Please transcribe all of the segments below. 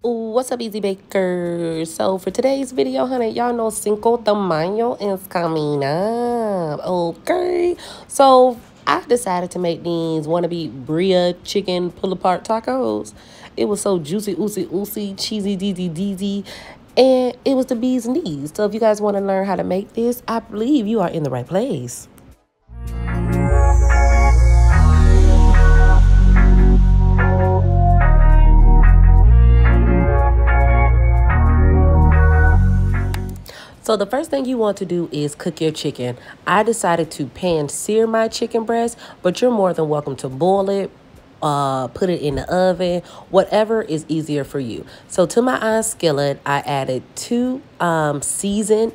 What's up, Easy Bakers? So for today's video, honey, y'all know Cinco de Mayo is coming up. Okay, so I decided to make these wannabe Bria chicken pull-apart tacos. It was so juicy, oosy, oosy, cheesy, deezy, deezy, and it was the bee's knees. So if you guys want to learn how to make this, I believe you are in the right place. So the first thing you want to do is cook your chicken. I decided to pan sear my chicken breast, but you're more than welcome to boil it, put it in the oven, whatever is easier for you. So to my iron skillet, I added two seasoned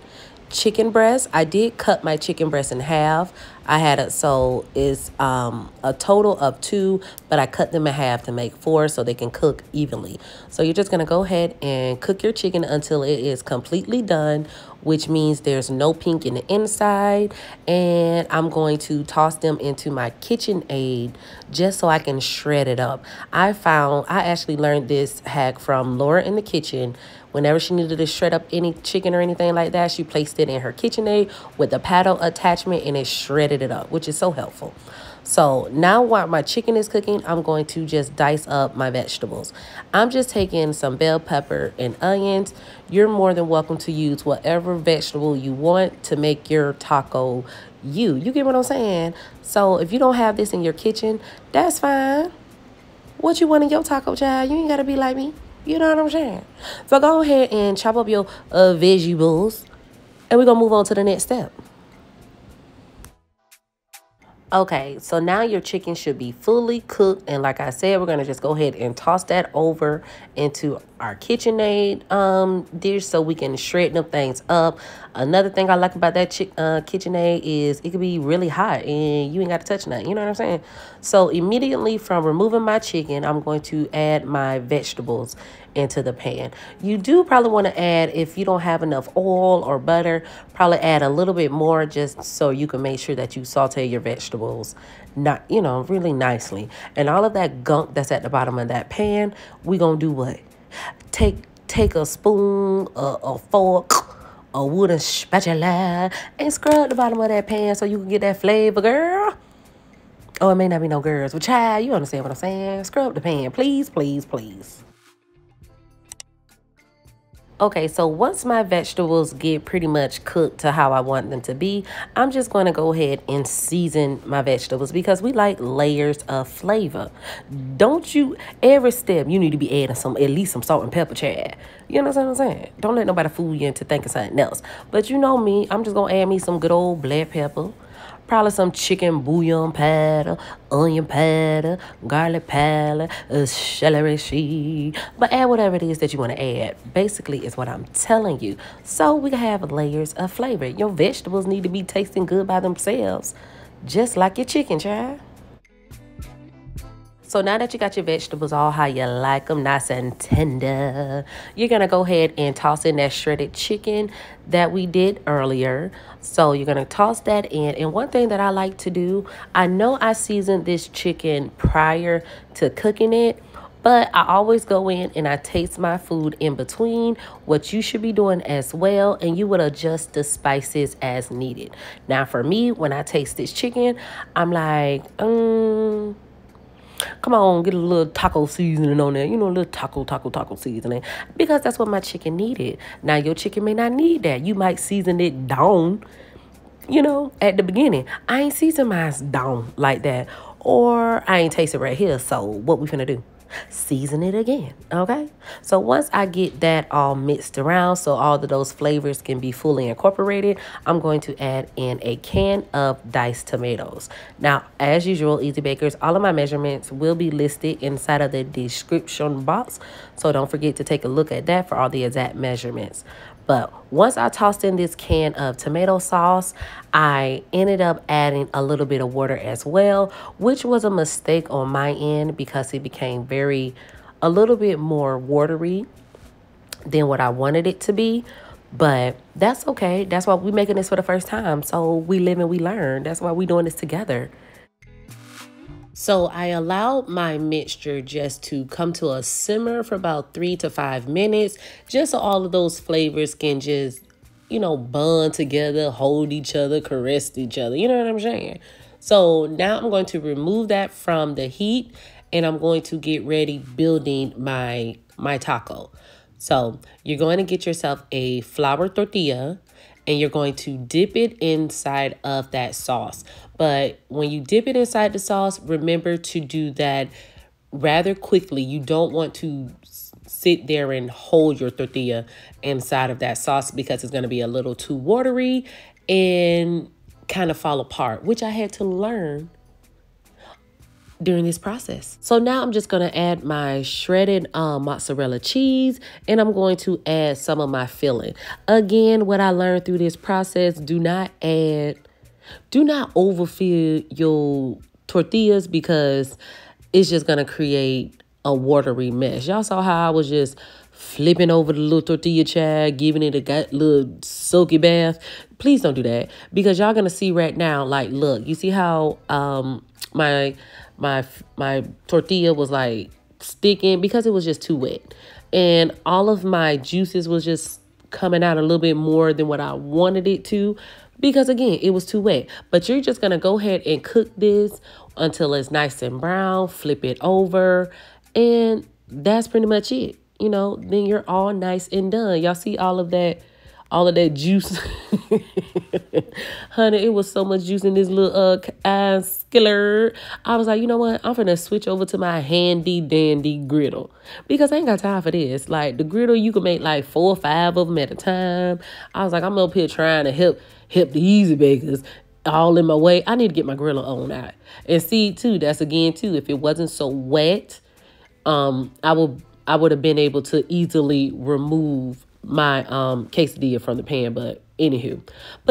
chicken breasts. I did cut my chicken breast in half. I had it so it's a total of two, but I cut them in half to make four so they can cook evenly. So you're just gonna go ahead and cook your chicken until it is completely done, which means there's no pink in the inside. And I'm going to toss them into my KitchenAid just so I can shred it up. I actually learned this hack from Laura in the kitchen. Whenever she needed to shred up any chicken or anything like that, she placed it in her KitchenAid with the paddle attachment and it shredded it up, which is so helpful. So now while my chicken is cooking, I'm going to just dice up my vegetables. I'm just taking some bell pepper and onions. You're more than welcome to use whatever vegetable you want to make your taco you. You get what I'm saying? So if you don't have this in your kitchen, that's fine. What you want in your taco, child? You ain't got to be like me. You know what I'm saying? So go ahead and chop up your vegetables, and we're going to move on to the next step. Okay, so now your chicken should be fully cooked. And like I said, we're going to just go ahead and toss that over into our KitchenAid dish so we can shred them things up. Another thing I like about that KitchenAid is it can be really hot and you ain't got to touch nothing. You know what I'm saying? So immediately from removing my chicken, I'm going to add my vegetables into the pan. You do probably want to add, if you don't have enough oil or butter, probably add a little bit more just so you can make sure that you saute your vegetables really nicely. And all of that gunk that's at the bottom of that pan, we gonna do what? Take a spoon, a fork, a wooden spatula, and scrub the bottom of that pan so you can get that flavor, girl. Oh, it may not be no girls, but child, you understand what I'm saying? Scrub the pan, please, please, please. Okay, so once my vegetables get pretty much cooked to how I want them to be, I'm just going to go ahead and season my vegetables because we like layers of flavor. Don't you, every step, you need to be adding at least some salt and pepper, Chad. You know what I'm saying? Don't let nobody fool you into thinking something else. But you know me, I'm just going to add me some good old black pepper. Probably some chicken bouillon powder, onion powder, garlic powder, celery seed. But add whatever it is that you want to add. Basically, is what I'm telling you. So we can have layers of flavor. Your vegetables need to be tasting good by themselves, just like your chicken, child. So now that you got your vegetables all how you like them, nice and tender, you're going to go ahead and toss in that shredded chicken that we did earlier. So you're going to toss that in. And one thing that I like to do, I know I seasoned this chicken prior to cooking it, but I always go in and I taste my food in between, what you should be doing as well, and you would adjust the spices as needed. Now for me, when I taste this chicken, I'm like, come on, get a little taco seasoning on there. You know, a little taco seasoning. Because that's what my chicken needed. Now, your chicken may not need that. You might season it down, at the beginning. I ain't season mine down like that. Or I ain't taste it right here. So, what we finna do? Season it again, okay? So once I get that all mixed around so all of those flavors can be fully incorporated, I'm going to add in a can of diced tomatoes. Now, as usual, Easy Bakers, all of my measurements will be listed inside of the description box, so don't forget to take a look at that for all the exact measurements. But once I tossed in this can of tomato sauce, I ended up adding a little bit of water as well, which was a mistake on my end because it became a little bit more watery than what I wanted it to be. But that's okay. That's why we're making this for the first time. So we live and we learn. That's why we're doing this together. So I allowed my mixture just to come to a simmer for about 3 to 5 minutes, just so all of those flavors can just, bond together, hold each other, caress each other. You know what I'm saying? So now I'm going to remove that from the heat, and I'm going to get ready building my taco. So you're going to get yourself a flour tortilla, and you're going to dip it inside of that sauce. But when you dip it inside the sauce, remember to do that rather quickly. You don't want to sit there and hold your tortilla inside of that sauce, because it's going to be a little too watery and kind of fall apart, which I had to learn during this process. So now I'm just going to add my shredded mozzarella cheese, and I'm going to add some of my filling. Again, what I learned through this process, do not overfill your tortillas, because it's just going to create a watery mess. Y'all saw how I was just flipping over the little tortilla child, giving it a little soaky bath. Please don't do that, because y'all going to see right now, like, look, you see how my tortilla was like sticking, because it was just too wet, and all of my juices was just coming out a little bit more than what I wanted it to, because again, it was too wet. But you're just gonna go ahead and cook this until it's nice and brown, flip it over, and that's pretty much it. Then you're all nice and done. Y'all see all of that juice? Honey, it was so much juice in this little skillet. I was like, you know what? I'm finna switch over to my handy dandy griddle, because I ain't got time for this. Like, the griddle, you can make like 4 or 5 of them at a time. I was like, I'm up here trying to help the easy bakers all in my way. I need to get my griddle on out. And see too, that's again too, if it wasn't so wet, I would have been able to easily remove my quesadilla from the pan. But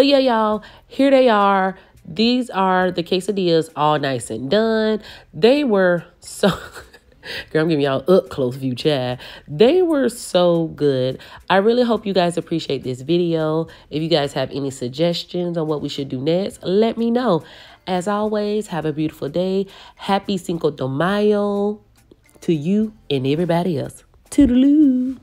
yeah, y'all, here they are. These are the quesadillas, all nice and done. They were so girl, I'm giving y'all up close view, chat. They were so good. I really hope you guys appreciate this video. If you guys have any suggestions on what we should do next, let me know. As always, have a beautiful day. Happy Cinco de Mayo to you and everybody else. Toodaloo.